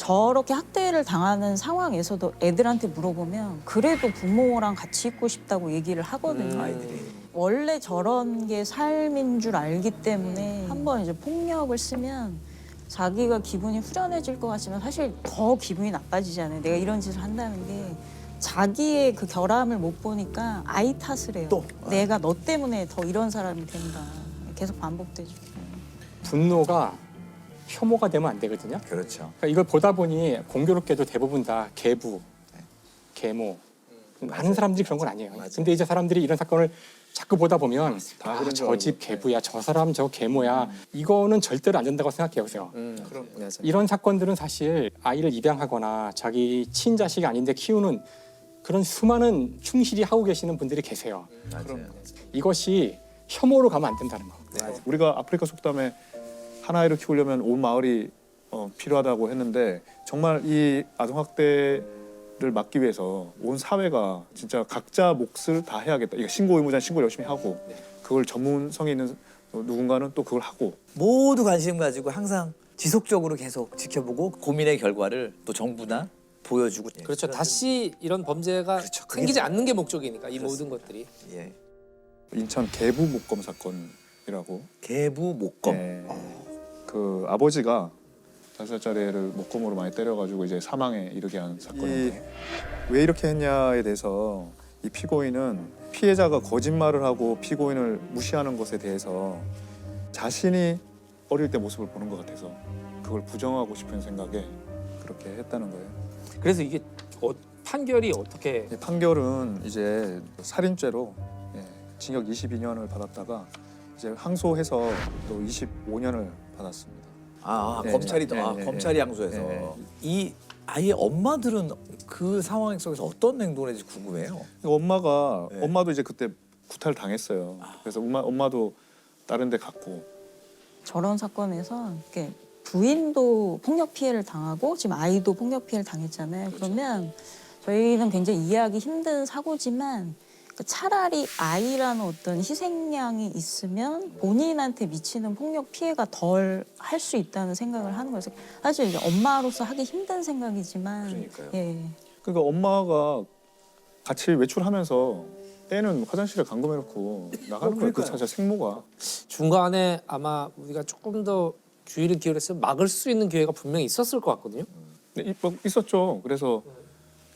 저렇게 학대를 당하는 상황에서도 애들한테 물어보면 그래도 부모랑 같이 있고 싶다고 얘기를 하거든요. 아이들이. 원래 저런 게 삶인 줄 알기 때문에 한번 이제 폭력을 쓰면 자기가 기분이 후련해질 것 같지만 사실 더 기분이 나빠지잖아요. 내가 이런 짓을 한다는 게 자기의 그 결함을 못 보니까 아이 탓을 해요. 또? 내가 너 때문에 더 이런 사람이 된다. 계속 반복되죠. 분노가 혐오가 되면 안 되거든요. 그렇죠. 그러니까 이걸 보다 보니 공교롭게도 대부분 다 계부, 계모 많은 사람들이 그런 건 아니에요. 맞아요. 근데 이제 사람들이 이런 사건을 자꾸 보다 보면 다 그런 줄 저 집 알고. 계부야, 저 사람 저 계모야 이거는 절대로 안 된다고 생각해요. 그래서 그럼 맞아요. 이런 사건들은 사실 아이를 입양하거나 자기 친자식이 아닌데 키우는 그런 수많은 충실히 하고 계시는 분들이 계세요. 맞아요. 이것이 혐오로 가면 안 된다는 거. 네. 우리가 아프리카 속담에 한 아이를 키우려면 온 마을이 필요하다고 했는데 정말 이 아동학대를 막기 위해서 온 사회가 진짜 각자 몫을 다 해야겠다. 이거 신고 의무자는 신고 열심히 하고 그걸 전문성이 있는 누군가는 또 그걸 하고 모두 관심 가지고 항상 지속적으로 계속 지켜보고 고민의 결과를 또 정부나 보여주고. 그렇죠. 다시 이런 범죄가 그렇죠. 그게 생기지 않는 게 목적이니까 이 모든 것들이. 예. 인천 계부 목검 사건이라고 계부 목검. 네. 그 아버지가 5살짜리 애를 목검으로 많이 때려가지고 이제 사망에 이르게 한 사건인데 왜 이렇게 했냐에 대해서 이 피고인은 피해자가 거짓말을 하고 피고인을 무시하는 것에 대해서 자신이 어릴 때 모습을 보는 것 같아서 그걸 부정하고 싶은 생각에 그렇게 했다는 거예요. 그래서 이게 판결이 어떻게 이 판결은 이제 살인죄로 징역 22년을 받았다가 이제 항소해서 또 25년을 받았습니다. 아, 네, 검찰이 네, 네, 검찰이 네. 항소해서 네. 이 아이의 엄마들은 그 상황 속에서 어떤 행동을 했는지 궁금해요. 엄마가 네. 엄마도 이제 그때 구타를 당했어요. 그래서 엄마도 다른 데 갔고 저런 사건에서 이렇게 부인도 폭력 피해를 당하고 지금 아이도 폭력 피해를 당했잖아요. 그러면 저희는 굉장히 이해하기 힘든 사고지만 차라리 아이라는 어떤 희생양이 있으면 본인한테 미치는 폭력 피해가 덜 할 수 있다는 생각을 하는 거예요. 사실 이제 엄마로서 하기 힘든 생각이지만 그러니까요. 예. 그러니까 엄마가 같이 외출하면서 애는 화장실에 감금해놓고 나가는 거예요. 그 그러니까요. 자체 생모가. 중간에 아마 우리가 조금 더 주의를 기울였으면 막을 수 있는 기회가 분명히 있었을 것 같거든요. 근데 있었죠. 그래서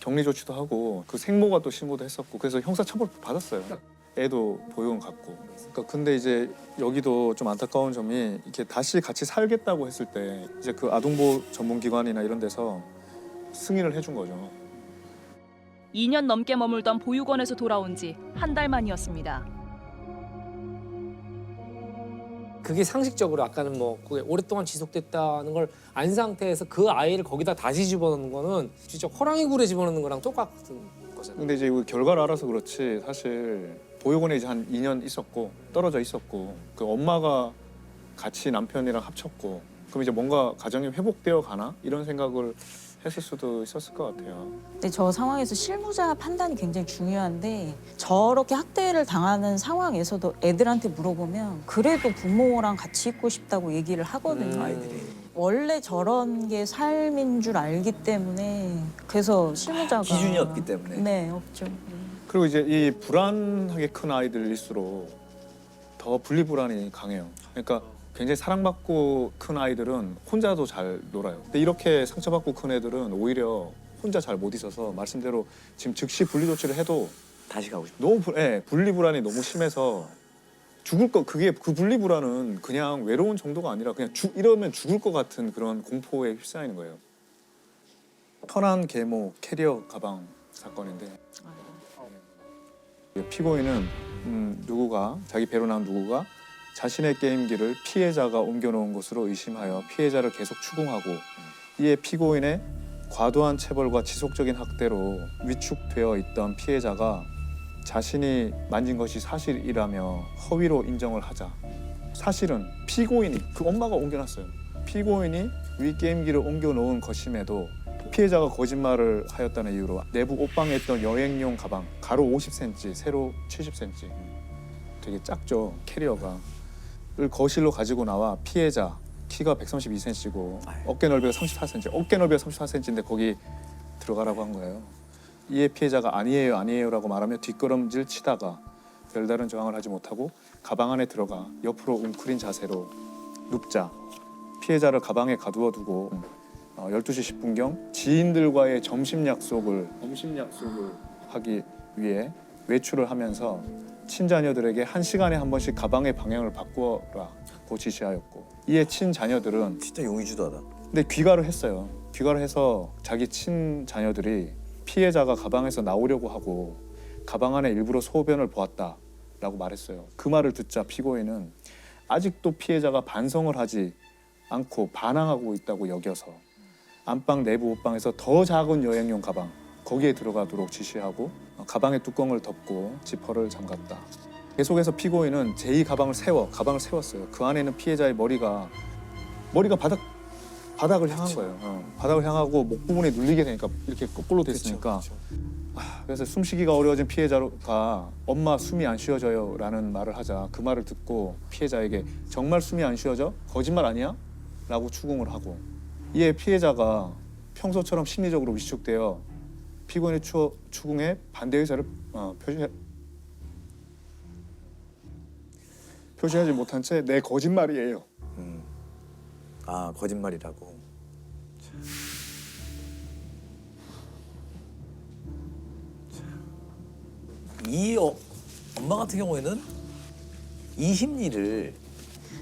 격리 조치도 하고 그 생모가 또 신고도 했었고 그래서 형사처벌 받았어요. 애도 보육원 갔고. 그러니까 근데 이제 여기도 좀 안타까운 점이 이렇게 다시 같이 살겠다고 했을 때 이제 그 아동보호 전문기관이나 이런 데서 승인을 해준 거죠. 2년 넘게 머물던 보육원에서 돌아온 지 한 달 만이었습니다. 그게 상식적으로 아까는 뭐 그게 오랫동안 지속됐다는 걸 안 상태에서 그 아이를 거기다 다시 집어넣는 거는 진짜 호랑이 굴에 집어넣는 거랑 똑같은 거잖아요. 근데 이제 그 결과를 알아서 그렇지 사실 보육원에 이제 한 2년 있었고 떨어져 있었고 그 엄마가 같이 남편이랑 합쳤고 그럼 이제 뭔가 가정이 회복되어 가나 이런 생각을 했을 수도 있었을 것 같아요. 근데 저 상황에서 실무자 판단이 굉장히 중요한데 저렇게 학대를 당하는 상황에서도 애들한테 물어보면 그래도 부모랑 같이 있고 싶다고 얘기를 하거든요. 아이들이. 원래 저런 게 삶인 줄 알기 때문에 그래서 실무자가 기준이 없기 때문에. 네, 없죠. 그리고 이제 이 불안하게 큰 아이들일수록 더 분리불안이 강해요. 그러니까 굉장히 사랑받고 큰 아이들은 혼자도 잘 놀아요. 근데 이렇게 상처받고 큰 애들은 오히려 혼자 잘 못 있어서 말씀대로 지금 즉시 분리 조치를 해도 다시 가고 싶어. 너무 분리불안이 너무 심해서 죽을 거 그게 그 분리불안은 그냥 외로운 정도가 아니라 그냥 이러면 죽을 것 같은 그런 공포에 휩싸이는 거예요. 편한 계모 캐리어 가방 사건인데 피고인은 누구가 자기 배로 나온 누구가 자신의 게임기를 피해자가 옮겨놓은 것으로 의심하여 피해자를 계속 추궁하고 이에 피고인의 과도한 체벌과 지속적인 학대로 위축되어 있던 피해자가 자신이 만진 것이 사실이라며 허위로 인정을 하자 사실은 피고인이 그 엄마가 옮겨놨어요. 피고인이 위 게임기를 옮겨놓은 것임에도 피해자가 거짓말을 하였다는 이유로 내부 옷방에 있던 여행용 가방 가로 50cm, 세로 70cm 되게 작죠 캐리어가 를 거실로 가지고 나와 피해자 키가 132cm고 아유. 어깨 넓이가 34cm. 어깨 넓이가 34cm인데 거기 들어가라고 한 거예요. 이에 피해자가 아니에요, 아니에요라고 말하며 뒷걸음질 치다가 별다른 저항을 하지 못하고 가방 안에 들어가 옆으로 웅크린 자세로 눕자 피해자를 가방에 가두어 두고 12시 10분경 지인들과의 점심 약속을 하기 위해 외출을 하면서 친자녀들에게 1시간에 한 번씩 가방의 방향을 바꾸라고 지시하였고 이에 친자녀들은 진짜 용의주도하다. 근데 귀가를 했어요. 귀가를 해서 자기 친자녀들이 피해자가 가방에서 나오려고 하고 가방 안에 일부러 소변을 보았다라고 말했어요. 그 말을 듣자 피고인은 아직도 피해자가 반성을 하지 않고 반항하고 있다고 여겨서 안방 내부 옷방에서 더 작은 여행용 가방 거기에 들어가도록 지시하고 가방의 뚜껑을 덮고 지퍼를 잠갔다. 계속해서 피고인은 제2 가방을 세웠어요. 그 안에는 피해자의 머리가 바닥을 향한 거예요. 바닥을 향하고 목 부분이 눌리게 되니까 이렇게 거꾸로 됐으니까. 그래서 숨쉬기가 어려워진 피해자가 엄마 숨이 안 쉬어져요 라는 말을 하자 그 말을 듣고 피해자에게 정말 숨이 안 쉬어져? 거짓말 아니야? 라고 추궁을 하고 이에 피해자가 평소처럼 심리적으로 위축되어 피고인의 추궁에 반대 의사를 표시하지 못한 채 내 거짓말이에요. 아 거짓말이라고. 이 엄마 같은 경우에는 이 심리를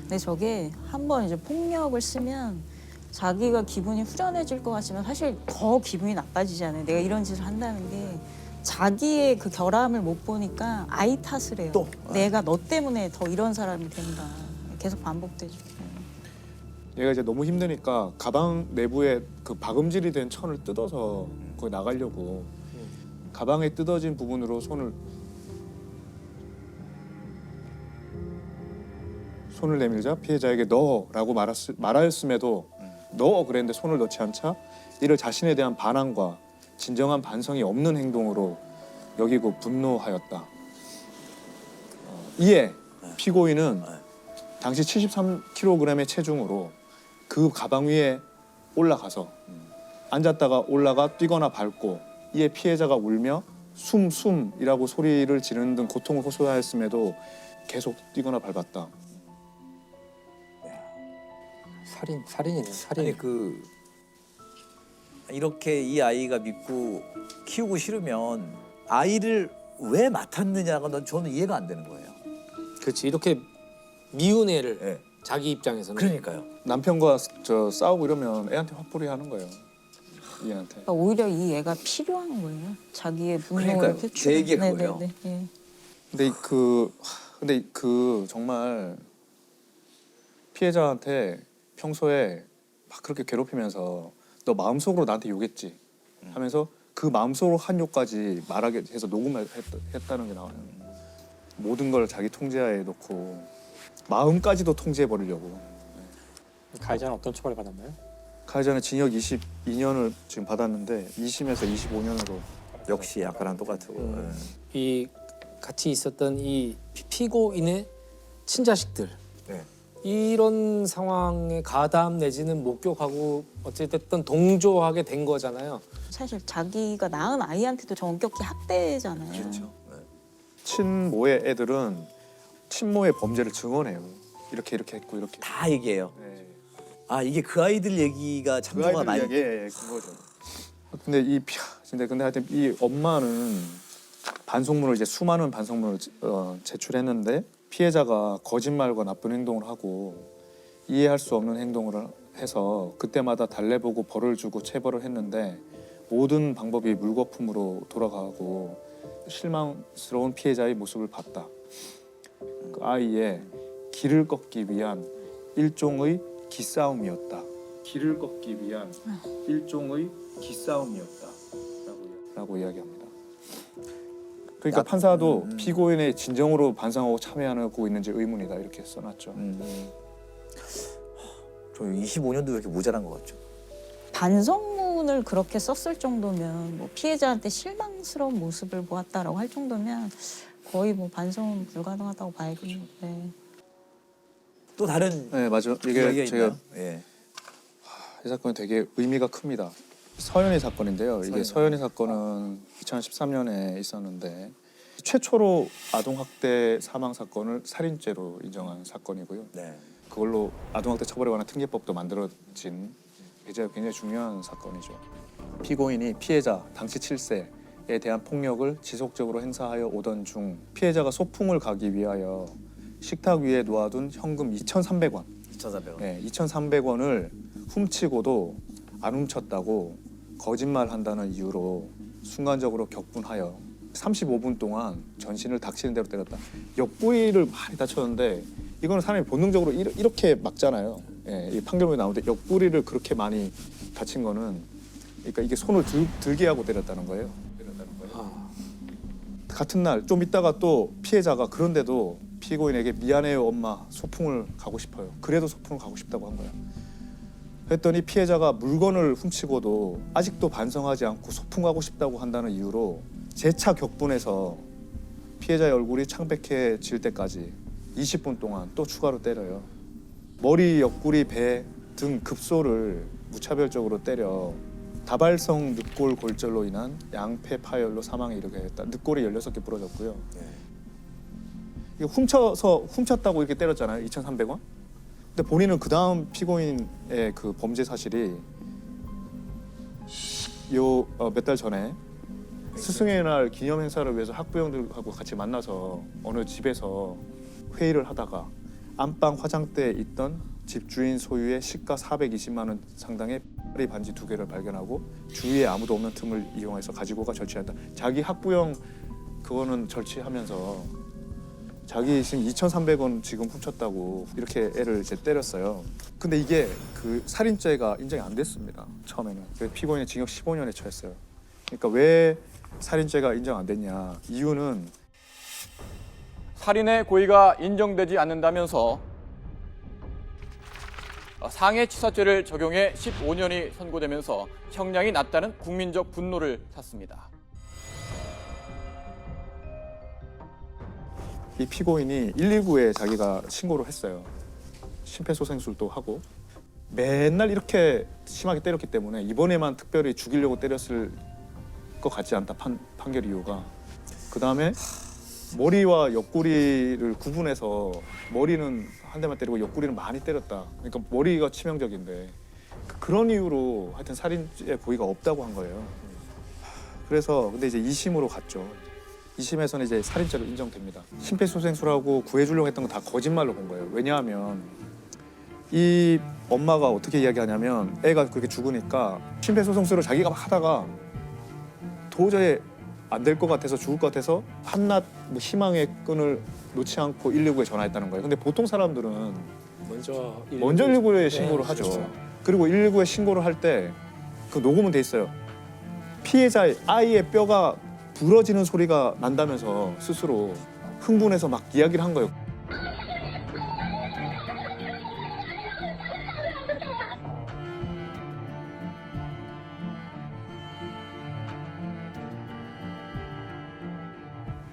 근데 저게 한번 이제 폭력을 쓰면 자기가 기분이 후련해질 것 같지만 사실 더 기분이 나빠지잖아요. 내가 이런 짓을 한다는 게 자기의 그 결함을 못 보니까 아이 탓을 해요. 또? 내가 너 때문에 더 이런 사람이 된다. 계속 반복되죠. 얘가 이제 너무 힘드니까 가방 내부에 그 박음질이 된 천을 뜯어서 거기 나가려고 가방에 뜯어진 부분으로 손을 내밀자 피해자에게 넣어라고 말하였음에도 넣어 그랬는데 손을 넣지 않자 이를 자신에 대한 반항과 진정한 반성이 없는 행동으로 여기고 분노하였다. 이에 피고인은 당시 73kg의 체중으로 그 가방 위에 올라가서 앉았다가 올라가 뛰거나 밟고 이에 피해자가 울며 숨이라고 소리를 지르는 등 고통을 호소하였음에도 계속 뛰거나 밟았다. 살인이네. 살인. 아니 이렇게 이 아이가 믿고 키우고 싫으면 아이를 왜 맡았느냐가 저는 이해가 안 되는 거예요. 그렇지. 이렇게 미운 애를 예. 자기 입장에서는 그러니까요. 남편과 싸우고 이러면 애한테 화풀이 하는 거예요. 얘한테. 그러니까 오히려 이 애가 필요한 거예요. 자기의 분노를 그러니까요. 표출. 제 얘기가 그거예요. 예. 근데 정말 피해자한테 평소에 막 그렇게 괴롭히면서 너 마음속으로 나한테 욕했지 하면서 그 마음속으로 한 욕까지 말하게 해서 녹음했다는 게 나와요. 모든 걸 자기 통제하에 놓고 마음까지도 통제해 버리려고. 가해자는 어떤 처벌을 받았나요? 가해자는 징역 22년을 지금 받았는데 2심에서 25년으로. 역시 아까랑 똑같고. 이 같이 있었던 이 피고인의 친자식들 네. 이런 상황에 가담 내지는 목격하고 어찌됐든 동조하게 된 거잖아요. 사실 자기가 낳은 아이한테도 엄격히 학대잖아요. 그렇죠. 네. 친모의 애들은 친모의 범죄를 증언해요. 이렇게 했고 이렇게. 다 얘기해요. 네. 아 이게 그 아이들 얘기가 참조가 많이. 그거죠. 근데 하여튼 이 엄마는 반송문을 이제 수많은 반송문을 제출했는데 피해자가 거짓말과 나쁜 행동을 하고 이해할 수 없는 행동을 해서 그때마다 달래보고 벌을 주고 체벌을 했는데 모든 방법이 물거품으로 돌아가고 실망스러운 피해자의 모습을 봤다. 그 아이의 길을 걷기 위한 일종의 기싸움이었다. 길을 걷기 위한 일종의 기싸움이었다라고 이야기합니다. 그러니까 판사도 피고인의 진정으로 반성하고 참여하고 있는지 의문이다 이렇게 써놨죠. 저 25년도 이렇게 모자란 것 같죠. 반성문을 그렇게 썼을 정도면 뭐 피해자한테 실망스러운 모습을 보았다라고 할 정도면 거의 뭐 반성은 불가능하다고 봐야겠는데. 또 다른 네, 맞아요. 이야기가 이게 제가 있나요? 예. 이 사건이 되게 의미가 큽니다. 서현이 사건인데요. 이게 서현이 사건은 2013년에 있었는데 최초로 아동학대 사망 사건을 살인죄로 인정한 사건이고요. 네. 그걸로 아동학대 처벌에 관한 특례법도 만들어진 굉장히 중요한 사건이죠. 피고인이 피해자 당시 7세에 대한 폭력을 지속적으로 행사하여 오던 중 피해자가 소풍을 가기 위하여 식탁 위에 놓아둔 현금 2,300원, 2,400원. 네, 2,300원을 훔치고도 안 훔쳤다고 거짓말한다는 이유로 순간적으로 격분하여 35분 동안 전신을 닥치는 대로 때렸다. 옆구리를 많이 다쳤는데 이거는 사람이 본능적으로 이렇게 막잖아요. 예, 이 판결문에 나오는데 옆구리를 그렇게 많이 다친 거는 그러니까 이게 손을 들게 하고 때렸다는 거예요. 같은 날 좀 있다가 또 피해자가 그런데도 피고인에게 미안해요 엄마 소풍을 가고 싶어요. 그래도 소풍을 가고 싶다고 한 거야. 했더니 피해자가 물건을 훔치고도 아직도 반성하지 않고 소풍 가고 싶다고 한다는 이유로 재차 격분해서 피해자의 얼굴이 창백해질 때까지 20분 동안 또 추가로 때려요. 머리, 옆구리, 배 등 급소를 무차별적으로 때려 다발성 늑골 골절로 인한 양폐 파열로 사망에 이르게 했다. 늑골이 16개 부러졌고요. 이게 훔쳤다고 이렇게 때렸잖아요. 2,300원. 근데 본인은 그 다음 피고인의 그 범죄 사실이 몇 달 전에 스승의 날 기념 행사를 위해서 학부형들하고 같이 만나서 어느 집에서 회의를 하다가 안방 화장대에 있던 집주인 소유의 시가 420만 원 상당의 반지 2개를 발견하고 주위에 아무도 없는 틈을 이용해서 가지고가 절취한다. 자기 학부형 그거는 절취하면서 자기 지금 2,300원 지금 훔쳤다고 이렇게 애를 이제 때렸어요. 근데 이게 그 살인죄가 인정이 안 됐습니다. 처음에는. 그래서 피고인이 징역 15년에 처했어요. 그러니까 왜 살인죄가 인정 안 됐냐? 이유는 살인의 고의가 인정되지 않는다면서 상해치사죄를 적용해 15년이 선고되면서 형량이 낮다는 국민적 분노를 샀습니다. 이 피고인이 119에 자기가 신고를 했어요. 심폐소생술도 하고 맨날 이렇게 심하게 때렸기 때문에 이번에만 특별히 죽이려고 때렸을 것 같지 않다. 판결 이유가. 그다음에 머리와 옆구리를 구분해서 머리는 한 대만 때리고 옆구리는 많이 때렸다. 그러니까 머리가 치명적인데 그런 이유로 하여튼 살인의 고의가 없다고 한 거예요. 그래서 근데 이제 2심으로 갔죠. 2심에서는 이제 살인죄로 인정됩니다. 심폐소생술하고 구해주려고 했던 건 다 거짓말로 본 거예요. 왜냐하면 이 엄마가 어떻게 이야기하냐면 애가 그렇게 죽으니까 심폐소생술을 자기가 막 하다가 도저히 안 될 것 같아서 죽을 것 같아서 한낱 뭐 희망의 끈을 놓지 않고 119에 전화했다는 거예요. 근데 보통 사람들은 먼저 119에 신고를 네, 하죠. 그렇죠. 그리고 119에 신고를 할 때 그 녹음은 돼 있어요. 피해자의 아이의 뼈가 부러지는 소리가 난다면서 스스로 흥분해서 막 이야기를 한 거예요.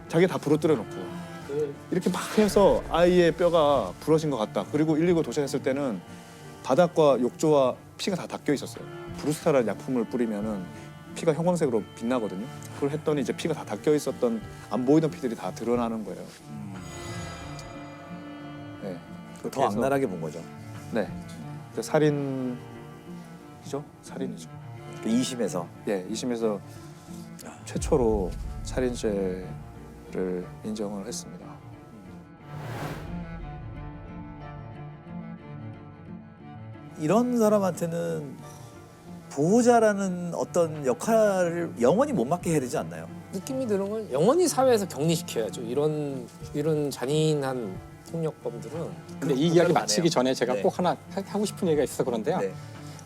자기 다 부러뜨려 놓고 이렇게 막 해서 아이의 뼈가 부러진 것 같다. 그리고 119 도착했을 때는 바닥과 욕조와 피가 다 닦여 있었어요. 브루스타라는 약품을 뿌리면은 피가 형광색으로 빛나거든요. 그걸 했더니 이제 피가 다 닦여 있었던 안 보이던 피들이 다 드러나는 거예요. 네. 더 해서- 악랄하게 본 거죠. 네. 그 살인이죠? 살인이죠. 2심에서. 예, 2심에서 최초로 살인죄를 인정을 했습니다. 이런 사람한테는 보호자라는 어떤 역할을 영원히 못 맡게 해야 되지 않나요? 느낌이 드는 건 영원히 사회에서 격리시켜야죠. 이런 잔인한 폭력범들은. 근데 이 이야기 마치기 전에 제가 네. 꼭 하나 하고 싶은 얘기가 있어서 그런데요. 네.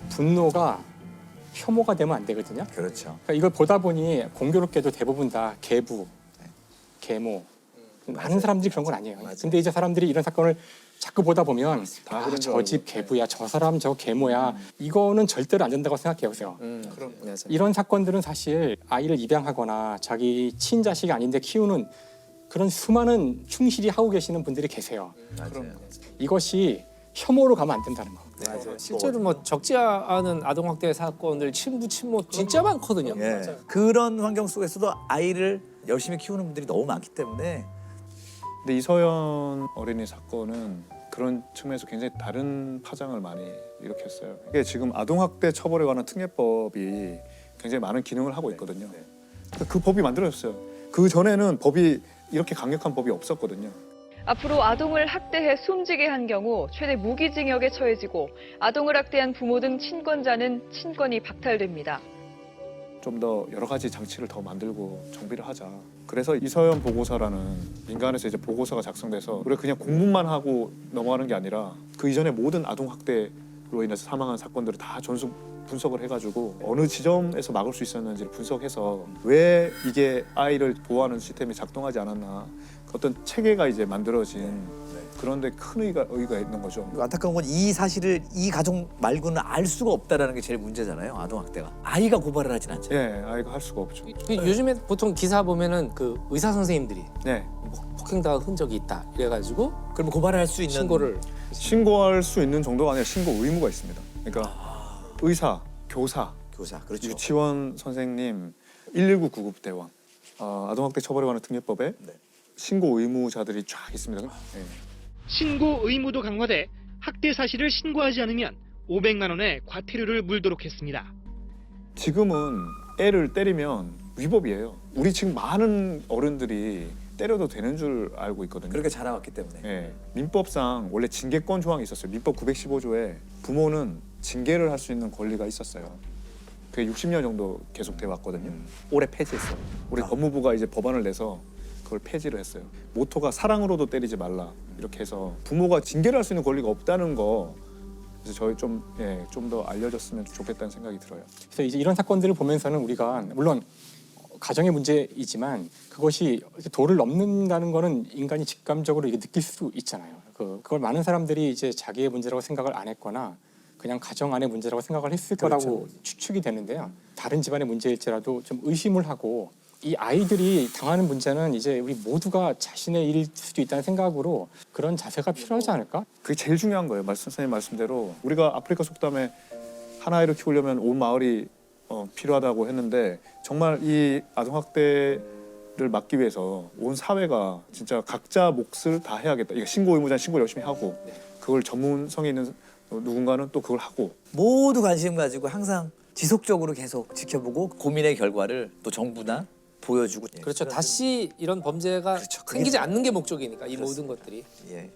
분노가 혐오가 되면 안 되거든요. 그렇죠. 그러니까 이걸 보다 보니 공교롭게도 대부분 다 계부, 계모 많은 사람들이 그런 건 아니에요. 맞아요. 근데 이제 사람들이 이런 사건을 자꾸 보다 보면 다 그런 줄 저 집 알고. 계부야, 저 사람 저 계모야. 이거는 절대로 안 된다고 생각해요. 그래서 그럼 이런 사건들은 사실 아이를 입양하거나 자기 친자식이 아닌데 키우는 그런 수많은 충실히 하고 계시는 분들이 계세요. 맞아요. 이것이 혐오로 가면 안 된다는 거. 맞아요. 실제로 뭐 적지 않은 아동학대 사건들 친부 친모 진짜 많거든요. 예. 그런 환경 속에서도 아이를 열심히 키우는 분들이 너무 많기 때문에 근데 이서연 어린이 사건은 그런 측면에서 굉장히 다른 파장을 많이 일으켰어요. 이게 지금 아동학대 처벌에 관한 특례법이 굉장히 많은 기능을 하고 있거든요. 그러니까 그 법이 만들어졌어요. 그 전에는 법이 이렇게 강력한 법이 없었거든요. 앞으로 아동을 학대해 숨지게 한 경우 최대 무기징역에 처해지고 아동을 학대한 부모 등 친권자는 친권이 박탈됩니다. 좀 더 여러 가지 장치를 더 만들고 정비를 하자. 그래서 이서연 보고서라는 민간에서 이제 보고서가 작성돼서 우리가 그냥 공문만 하고 넘어가는 게 아니라 그 이전에 모든 아동 학대로 인해서 사망한 사건들을 다 전수 분석을 해가지고 어느 지점에서 막을 수 있었는지를 분석해서 왜 이게 아이를 보호하는 시스템이 작동하지 않았나 어떤 체계가 이제 만들어진 그런데 큰 의의가 있는 거죠. 안타까운 건 이 사실을 이 가족 말고는 알 수가 없다라는 게 제일 문제잖아요. 아동학대가 아이가 고발을 하진 않잖아요. 예, 아이가 할 수가 없죠. 요즘에 보통 기사 보면은 그 의사 선생님들이 네, 폭행당한 흔적이 있다 이래가지고 그러면 고발을 할 수 있는 신고를 신고할 수 있는 정도가 아니라 신고 의무가 있습니다. 그러니까 의사, 교사, 교사 그렇죠. 유치원 선생님, 119 구급대원, 아동학대 처벌에 관한 특례법에 네. 신고 의무자들이 쫙 있습니다. 네. 신고 의무도 강화돼 학대 사실을 신고하지 않으면 500만 원의 과태료를 물도록 했습니다. 지금은 애를 때리면 위법이에요. 우리 지금 많은 어른들이 때려도 되는 줄 알고 있거든요. 그렇게 자라왔기 때문에. 예, 민법상 원래 징계권 조항이 있었어요. 민법 915조에 부모는 징계를 할 수 있는 권리가 있었어요. 그게 60년 정도 계속돼 왔거든요. 올해 폐지했어요. 우리 법무부가 이제 법안을 내서 그걸 폐지를 했어요. 모토가 사랑으로도 때리지 말라 이렇게 해서 부모가 징계를 할 수 있는 권리가 없다는 거 그래서 저희 좀 더 알려졌으면 좋겠다는 생각이 들어요. 그래서 이제 이런 사건들을 보면서는 우리가 물론 가정의 문제이지만 그것이 도를 넘는다는 거는 인간이 직감적으로 이게 느낄 수 있잖아요. 그걸 많은 사람들이 이제 자기의 문제라고 생각을 안 했거나 그냥 가정 안의 문제라고 생각을 했을 거라고 추측이 되는데요. 다른 집안의 문제일지라도 좀 의심을 하고 이 아이들이 당하는 문제는 이제 우리 모두가 자신의 일일 수도 있다는 생각으로 그런 자세가 필요하지 않을까? 그게 제일 중요한 거예요. 선생님 말씀대로 우리가 아프리카 속담에 한 아이를 키우려면 온 마을이 필요하다고 했는데 정말 이 아동학대를 막기 위해서 온 사회가 진짜 각자 몫을 다 해야겠다. 이거 신고 의무자는 신고 열심히 하고 그걸 전문성이 있는 누군가는 또 그걸 하고 모두 관심 가지고 항상 지속적으로 계속 지켜보고 고민의 결과를 또 정부나 보여주고. 그렇죠. 다시 이런 범죄가 그렇죠. 그게 생기지 않는 게 목적이니까 이 모든 그렇습니다. 것들이. 예.